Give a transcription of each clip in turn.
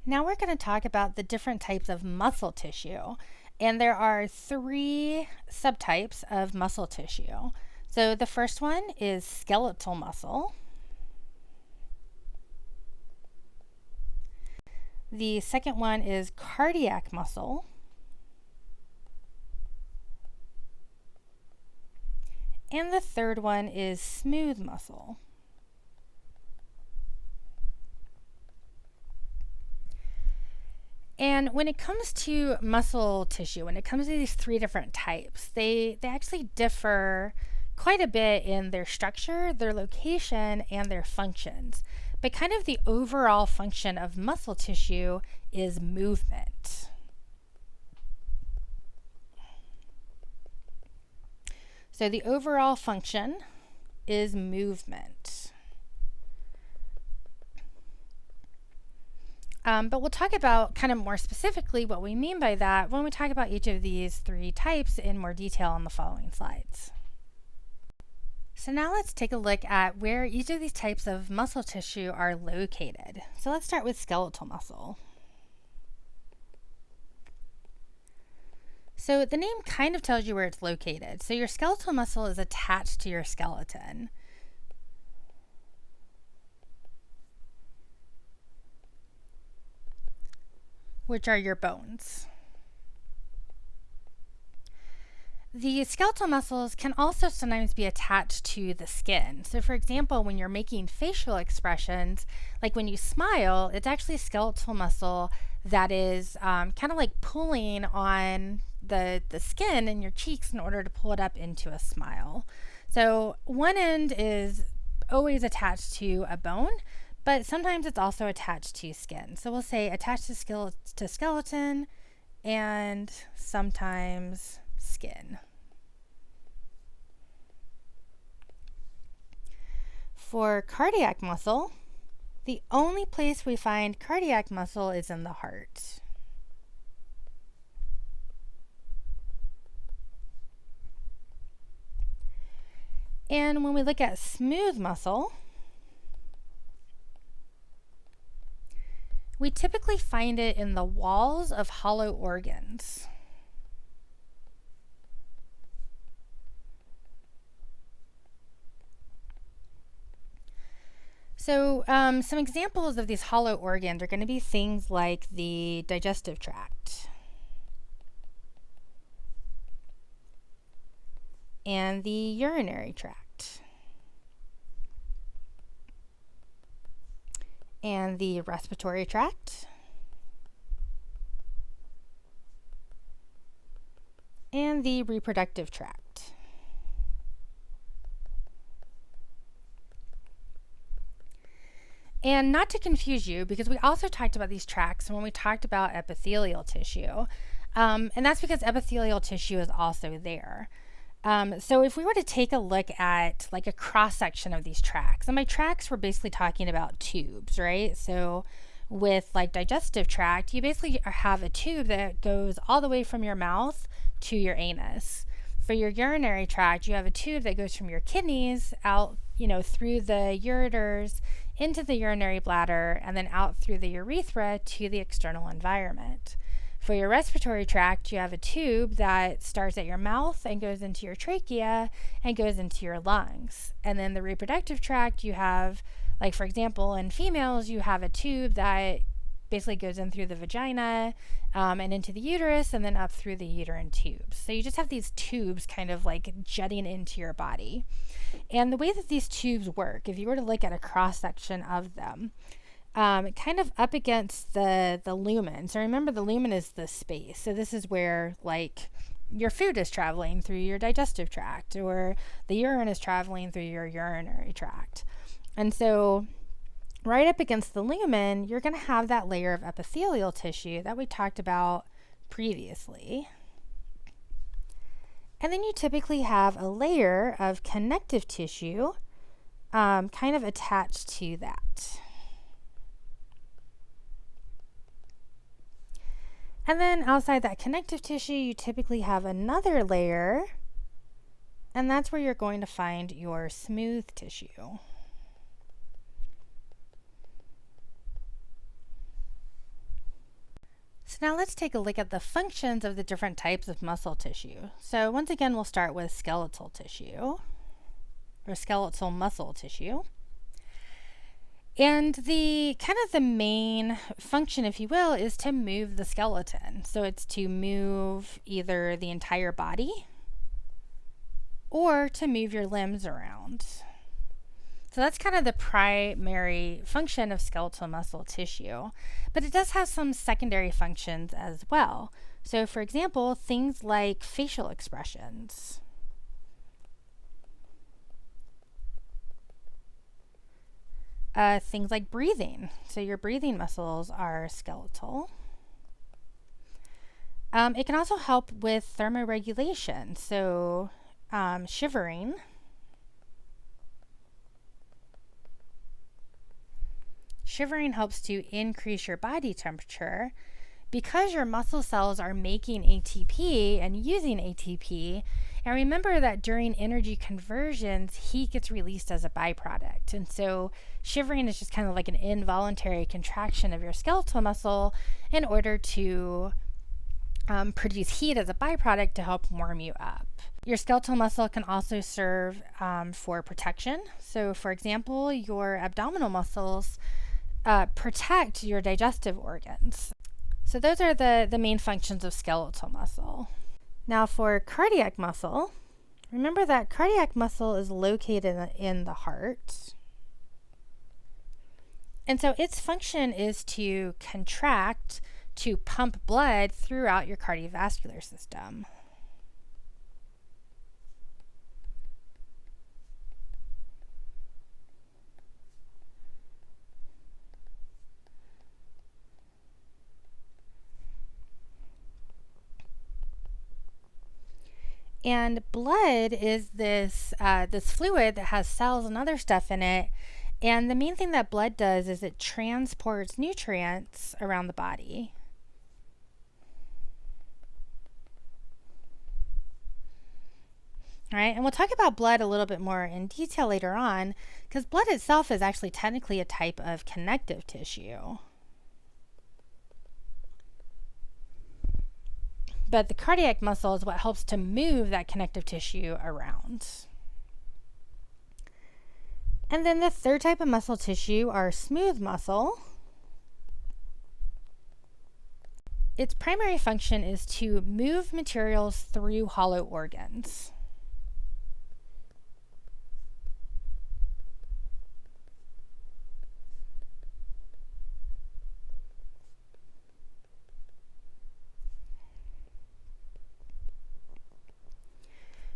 Now we're going to talk about the different types of muscle tissue. And there are three subtypes of muscle tissue. So the first one is skeletal muscle. The second one is cardiac muscle. And the third one is smooth muscle. And when it comes to muscle tissue, when it comes to these three different types, they actually differ quite a bit in their structure, their location, and their functions. But kind of the overall function of muscle tissue is movement. So the overall function is movement. But we'll talk about kind of more specifically what we mean by that when we talk about each of these three types in more detail on the following slides. So now let's take a look at where each of these types of muscle tissue are located. So let's start with skeletal muscle. So the name kind of tells you where it's located. So your skeletal muscle is attached to your skeleton. Which are your bones. The skeletal muscles can also sometimes be attached to the skin. So for example, when you're making facial expressions, like when you smile, it's actually a skeletal muscle that is kind of like pulling on the skin in your cheeks in order to pull it up into a smile. So one end is always attached to a bone, but sometimes it's also attached to skin. So we'll say attached to skeleton and sometimes skin. For cardiac muscle, the only place we find cardiac muscle is in the heart. And when we look at smooth muscle, we typically find it in the walls of hollow organs. So some examples of these hollow organs are going to be things like the digestive tract and the urinary tract and the respiratory tract and the reproductive tract. And not to confuse you, because we also talked about these tracts when we talked about epithelial tissue. And that's because epithelial tissue is also there. So if we were to take a look at like a cross section of these tracts, and by tracts we're basically talking about tubes, right? So with like digestive tract, you basically have a tube that goes all the way from your mouth to your anus. For your urinary tract, you have a tube that goes from your kidneys out, through the ureters into the urinary bladder and then out through the urethra to the external environment. For your respiratory tract, you have a tube that starts at your mouth and goes into your trachea and goes into your lungs. And then the reproductive tract, you have, like for example, in females, you have a tube that basically goes in through the vagina and into the uterus and then up through the uterine tubes. So you just have these tubes kind of like jutting into your body. And the way that these tubes work, if you were to look at a cross section of them, kind of up against the lumen. So remember, the lumen is the space. So this is where like your food is traveling through your digestive tract, or the urine is traveling through your urinary tract. And so right up against the lumen, you're going to have that layer of epithelial tissue that we talked about previously. And then you typically have a layer of connective tissue kind of attached to that. And then outside that connective tissue, you typically have another layer, and that's where you're going to find your smooth tissue. So now let's take a look at the functions of the different types of muscle tissue. So once again, we'll start with skeletal tissue or skeletal muscle tissue. And the main function, if you will, is to move the skeleton. So it's to move either the entire body or to move your limbs around. So that's kind of the primary function of skeletal muscle tissue, but it does have some secondary functions as well. So for example, things like facial expressions. Things like breathing. So your breathing muscles are skeletal. It can also help with thermoregulation. So shivering. Shivering helps to increase your body temperature because your muscle cells are making ATP and using ATP. And remember that during energy conversions, heat gets released as a byproduct. And so shivering is just kind of like an involuntary contraction of your skeletal muscle in order to produce heat as a byproduct to help warm you up. Your skeletal muscle can also serve for protection. So for example, your abdominal muscles protect your digestive organs. So those are the main functions of skeletal muscle. Now for cardiac muscle, remember that cardiac muscle is located in the heart. And so its function is to contract to pump blood throughout your cardiovascular system. And blood is this fluid that has cells and other stuff in it. And the main thing that blood does is it transports nutrients around the body. All right, and we'll talk about blood a little bit more in detail later on, because blood itself is actually technically a type of connective tissue. But the cardiac muscle is what helps to move that connective tissue around. And then the third type of muscle tissue are smooth muscle. Its primary function is to move materials through hollow organs.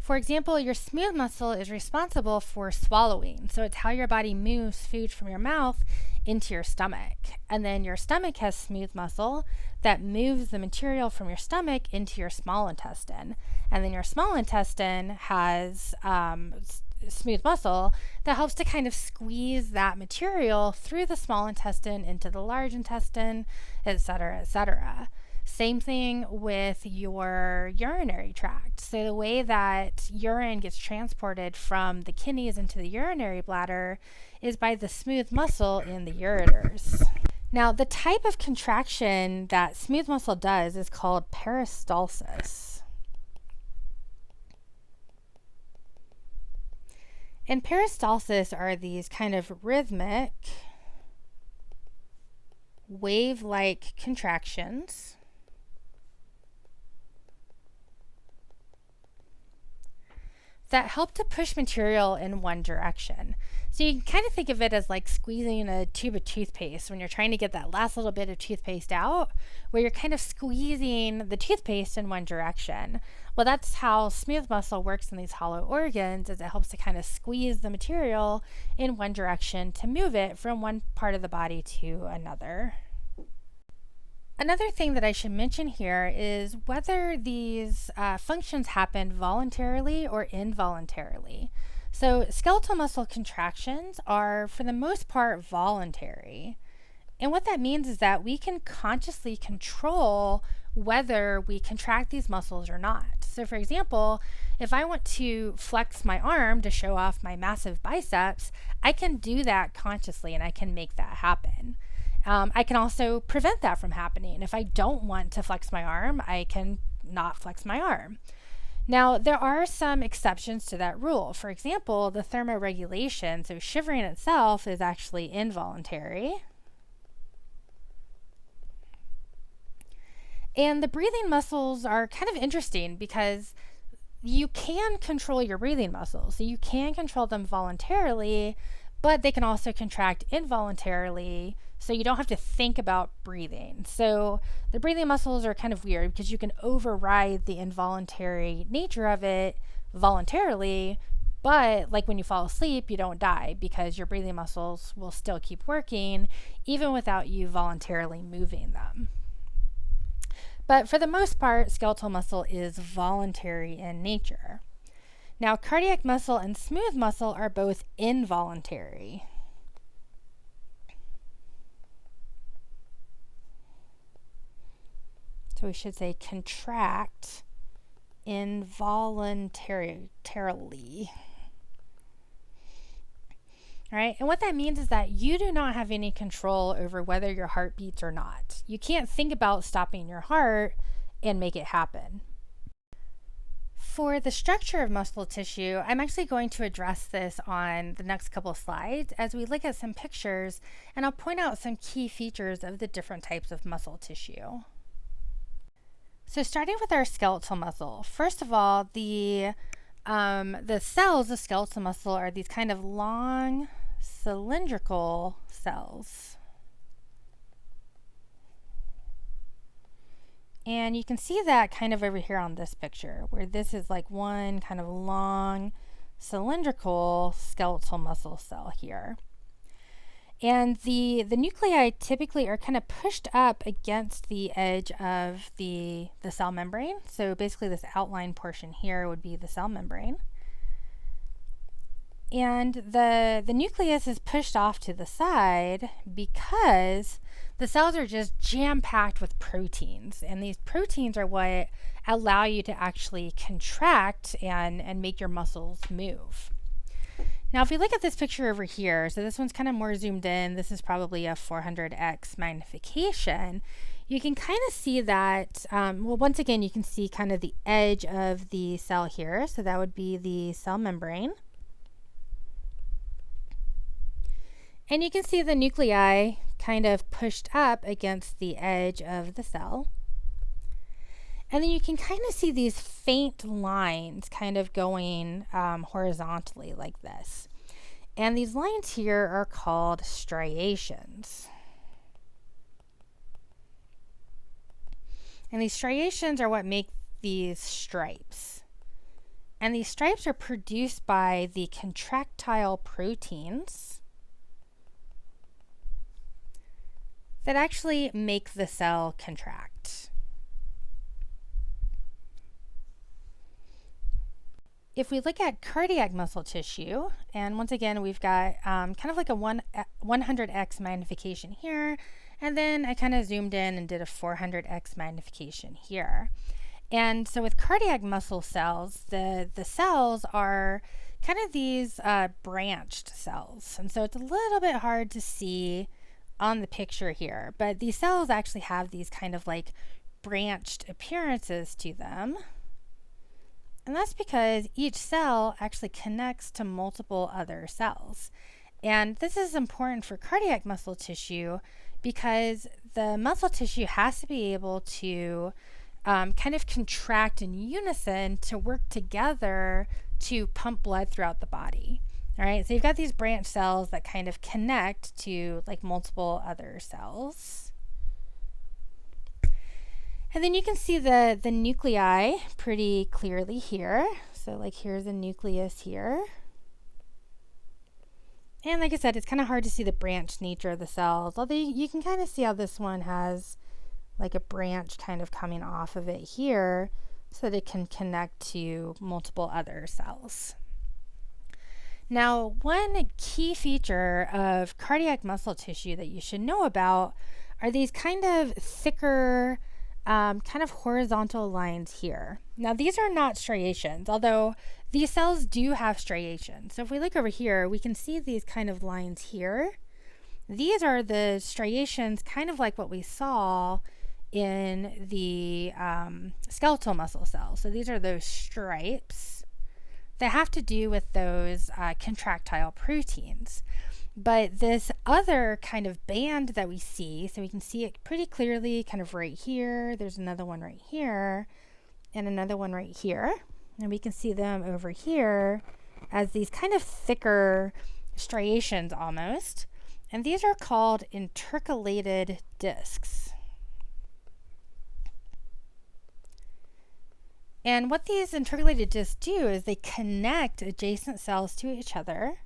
For example, your smooth muscle is responsible for swallowing. So it's how your body moves food from your mouth into your stomach. And then your stomach has smooth muscle that moves the material from your stomach into your small intestine. And then your small intestine has smooth muscle that helps to kind of squeeze that material through the small intestine into the large intestine, etc., etc. Same thing with your urinary tract. So the way that urine gets transported from the kidneys into the urinary bladder is by the smooth muscle in the ureters. Now, the type of contraction that smooth muscle does is called peristalsis. And peristalsis are these kind of rhythmic, wave-like contractions that help to push material in one direction. So you can kind of think of it as like squeezing a tube of toothpaste when you're trying to get that last little bit of toothpaste out, where you're kind of squeezing the toothpaste in one direction. Well, that's how smooth muscle works in these hollow organs, is it helps to kind of squeeze the material in one direction to move it from one part of the body to another. Another thing that I should mention here is whether these functions happen voluntarily or involuntarily. So skeletal muscle contractions are, for the most part, voluntary. And what that means is that we can consciously control whether we contract these muscles or not. So for example, if I want to flex my arm to show off my massive biceps, I can do that consciously and I can make that happen. I can also prevent that from happening. If I don't want to flex my arm, I can not flex my arm. Now, there are some exceptions to that rule. For example, the thermoregulation, so shivering itself, is actually involuntary. And the breathing muscles are kind of interesting because you can control your breathing muscles. So you can control them voluntarily, but they can also contract involuntarily. So you don't have to think about breathing. So the breathing muscles are kind of weird because you can override the involuntary nature of it voluntarily, but like when you fall asleep, you don't die because your breathing muscles will still keep working even without you voluntarily moving them. But for the most part, skeletal muscle is voluntary in nature. Now, cardiac muscle and smooth muscle are both involuntary. So we should say contract involuntarily. All right, and what that means is that you do not have any control over whether your heart beats or not. You can't think about stopping your heart and make it happen. For the structure of muscle tissue, I'm actually going to address this on the next couple of slides as we look at some pictures, and I'll point out some key features of the different types of muscle tissue. So starting with our skeletal muscle, first of all, the cells of skeletal muscle are these kind of long cylindrical cells. And you can see that kind of over here on this picture, where this is like one kind of long cylindrical skeletal muscle cell here. And the nuclei typically are kind of pushed up against the edge of the cell membrane. So basically this outline portion here would be the cell membrane. And the nucleus is pushed off to the side because the cells are just jam-packed with proteins. And these proteins are what allow you to actually contract and make your muscles move. Now, if we look at this picture over here, so this one's kind of more zoomed in. This is probably a 400x magnification. You can kind of see that, well, once again, you can see kind of the edge of the cell here. So that would be the cell membrane. And you can see the nuclei kind of pushed up against the edge of the cell. And then you can kind of see these faint lines kind of going horizontally like this. And these lines here are called striations. And these striations are what make these stripes. And these stripes are produced by the contractile proteins that actually make the cell contract. If we look at cardiac muscle tissue, and once again, we've got kind of like a 100x magnification here, and then I kind of zoomed in and did a 400x magnification here. And so with cardiac muscle cells, the cells are kind of these branched cells. And so it's a little bit hard to see on the picture here, but these cells actually have these kind of like branched appearances to them. And that's because each cell actually connects to multiple other cells. And this is important for cardiac muscle tissue because the muscle tissue has to be able to kind of contract in unison to work together to pump blood throughout the body. All right, so you've got these branch cells that kind of connect to like multiple other cells. And then you can see the nuclei pretty clearly here. So like here's a nucleus here. And like I said, it's kind of hard to see the branched nature of the cells, although you can kind of see how this one has like a branch kind of coming off of it here so that it can connect to multiple other cells. Now, one key feature of cardiac muscle tissue that you should know about are these kind of thicker, kind of horizontal lines here. Now, these are not striations, although these cells do have striations. So if we look over here, we can see these kind of lines here. these are the striations, kind of like what we saw in the skeletal muscle cells. So these are those stripes that have to do with those contractile proteins. But this other kind of band that we see, so we can see it pretty clearly kind of right here. There's another one right here and another one right here. And we can see them over here as these kind of thicker striations almost. And these are called intercalated discs. And what these intercalated discs do is they connect adjacent cells to each other.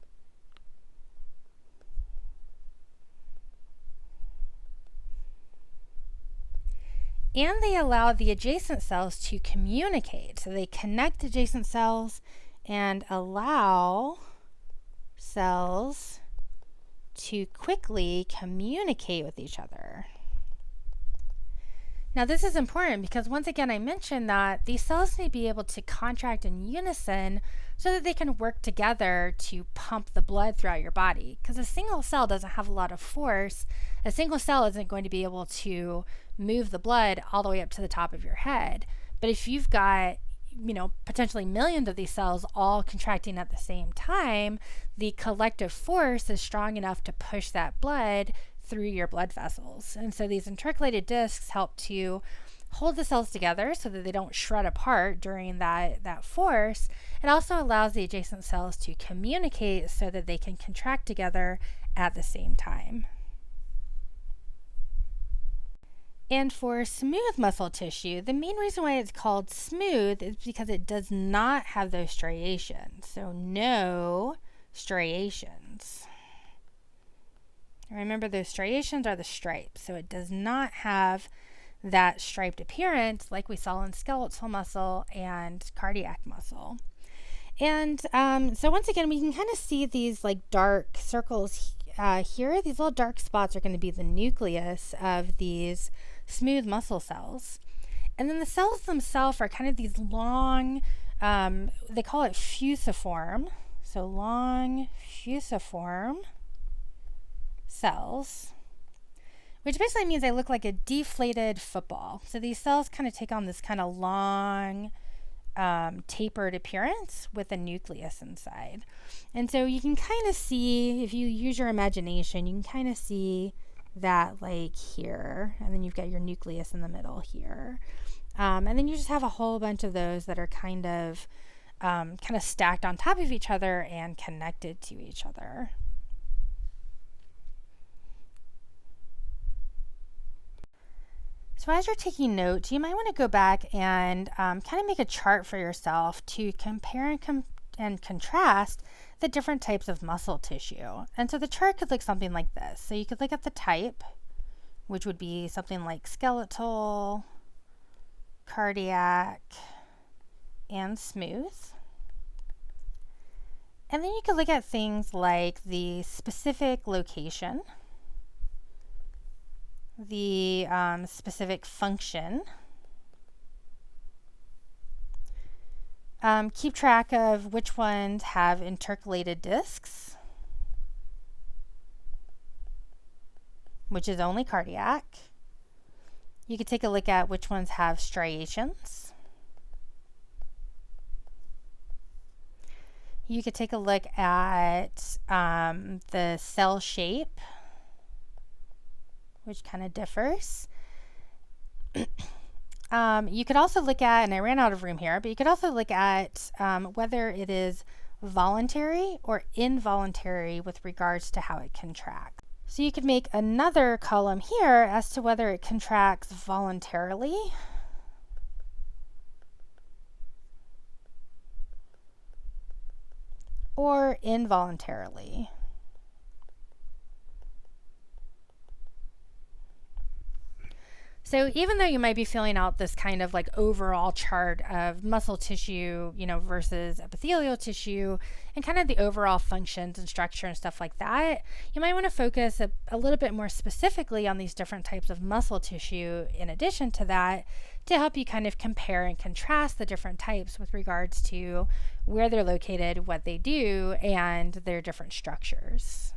And they allow the adjacent cells to communicate. So they connect adjacent cells and allow cells to quickly communicate with each other. Now this is important because once again I mentioned that these cells need to be able to contract in unison so that they can work together to pump the blood throughout your body. Because a single cell doesn't have a lot of force. A single cell isn't going to be able to move the blood all the way up to the top of your head. But if you've got, potentially millions of these cells all contracting at the same time, the collective force is strong enough to push that blood through your blood vessels. And so these intercalated discs help to hold the cells together so that they don't shred apart during that force. It also allows the adjacent cells to communicate so that they can contract together at the same time. And for smooth muscle tissue, the main reason why it's called smooth is because it does not have those striations. So no striations. Remember, those striations are the stripes. So it does not have that striped appearance like we saw in skeletal muscle and cardiac muscle. And so once again, we can kind of see these like dark circles here. These little dark spots are going to be the nucleus of these smooth muscle cells. And then the cells themselves are kind of these long, they call it fusiform. So long fusiform cells, which basically means they look like a deflated football. So these cells kind of take on this kind of long, tapered appearance with a nucleus inside. And so you can kind of see, if you use your imagination, you can kind of see that like here, and then you've got your nucleus in the middle here. And then you just have a whole bunch of those that are kind of stacked on top of each other and connected to each other. So as you're taking notes, you might want to go back and kind of make a chart for yourself to compare and contrast the different types of muscle tissue. And so the chart could look something like this. So you could look at the type, which would be something like skeletal, cardiac, and smooth. And then you could look at things like the specific location, the specific function. Keep track of which ones have intercalated discs, which is only cardiac. You could take a look at which ones have striations. You could take a look at the cell shape, which kind of differs. You could also look at, and I ran out of room here, but you could also look at whether it is voluntary or involuntary with regards to how it contracts. So you could make another column here as to whether it contracts voluntarily or involuntarily. So even though you might be filling out this kind of like overall chart of muscle tissue, versus epithelial tissue and kind of the overall functions and structure and stuff like that, you might want to focus a little bit more specifically on these different types of muscle tissue in addition to that, to help you kind of compare and contrast the different types with regards to where they're located, what they do, and their different structures.